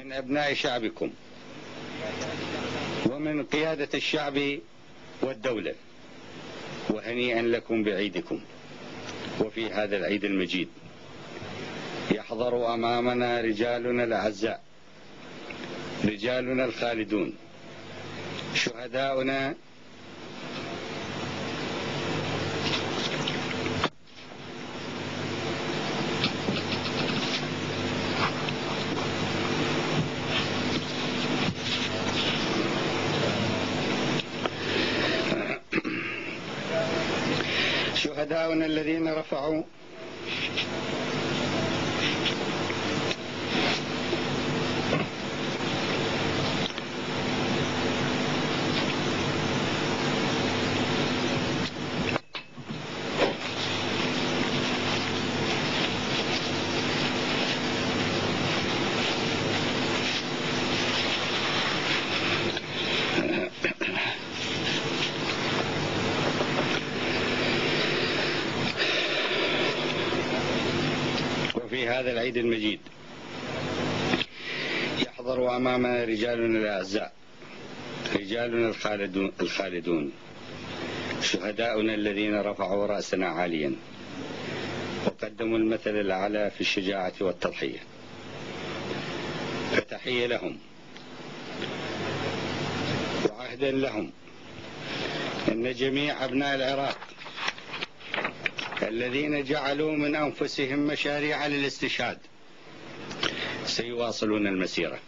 من أبناء شعبكم ومن قيادة الشعب والدولة، وهنيئا لكم بعيدكم. وفي هذا العيد المجيد يحضر أمامنا رجالنا الأعزاء، رجالنا الخالدون، شهداؤنا الذين رفعوا في هذا العيد المجيد يحضر أمامنا رجالنا الأعزاء، رجالنا الخالدون، شهداؤنا الذين رفعوا رأسنا عاليا وقدموا المثل الأعلى في الشجاعة والتضحية، فتحية لهم وعهدا لهم أن جميع أبناء العراق الذين جعلوا من أنفسهم مشاريع للاستشهاد سيواصلون المسيرة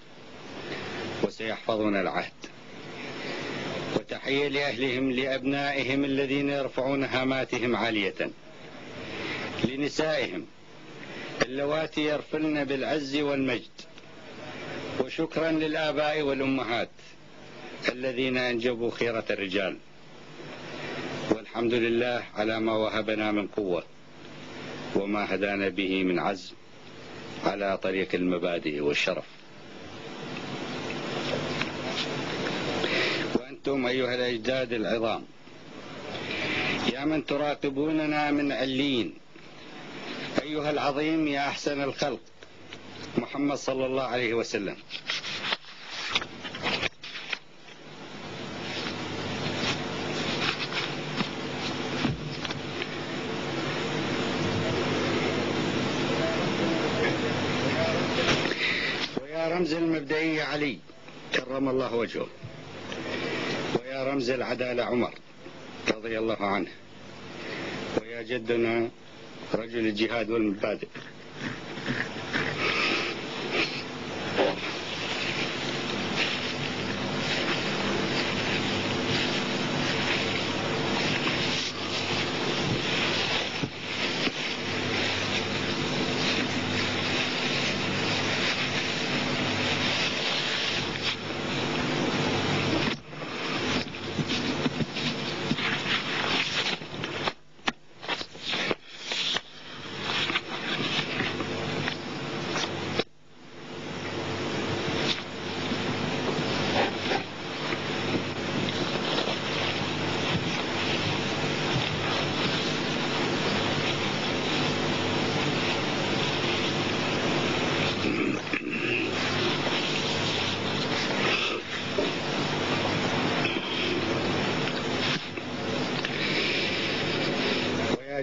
وسيحفظون العهد. وتحية لأهلهم، لأبنائهم الذين يرفعون هاماتهم عالية، لنسائهم اللواتي يرفلن بالعز والمجد، وشكرا للآباء والأمهات الذين أنجبوا خيرة الرجال. والحمد لله على ما وهبنا من قوة وما هدانا به من عزم على طريق المبادئ والشرف. وأنتم أيها الأجداد العظام، يا من تراقبوننا من عليين، أيها العظيم يا أحسن الخلق محمد صلى الله عليه وسلم، رمز المبدئية علي كرم الله وجهه، ويا رمز العدالة عمر رضي الله عنه، ويا جدنا رجل الجهاد والمبادئ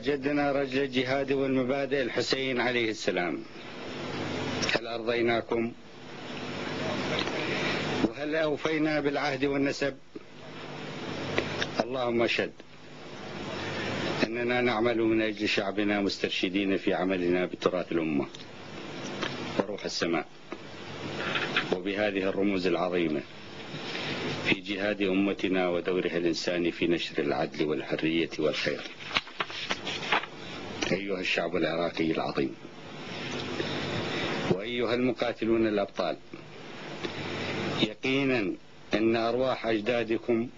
جدنا رجل الجهاد والمبادئ الحسين عليه السلام، هل أرضيناكم؟ وهل أوفينا بالعهد والنسب؟ اللهم اشهد أننا نعمل من أجل شعبنا مسترشدين في عملنا بتراث الأمة وروح السماء، وبهذه الرموز العظيمة في جهاد أمتنا ودورها الإنساني في نشر العدل والحرية والخير. أيها الشعب العراقي العظيم، وأيها المقاتلون الأبطال، يقينا أن أرواح أجدادكم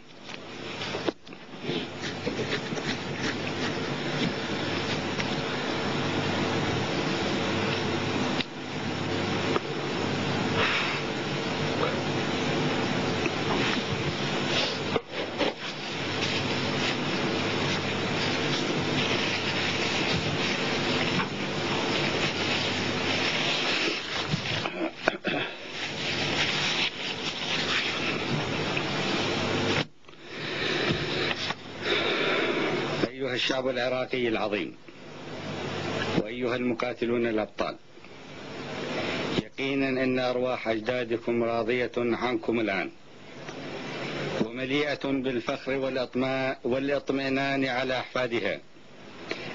الشعب العراقي العظيم وأيها المقاتلون الأبطال، يقينا أن أرواح أجدادكم راضية عنكم الآن ومليئة بالفخر والاطمئنان على أحفادها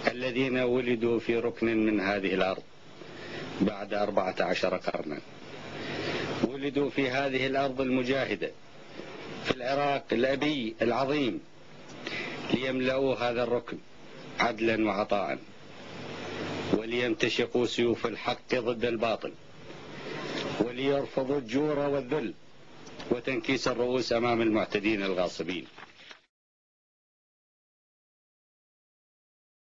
الذين ولدوا في ركن من هذه الأرض بعد 14 قرنا. ولدوا في هذه الأرض المجاهدة في العراق الأبي العظيم ليملأوا هذا الركن عدلا وعطاء، وليمتشقوا سيوف الحق ضد الباطل، وليرفضوا الجور والذل وتنكيس الرؤوس أمام المعتدين الغاصبين.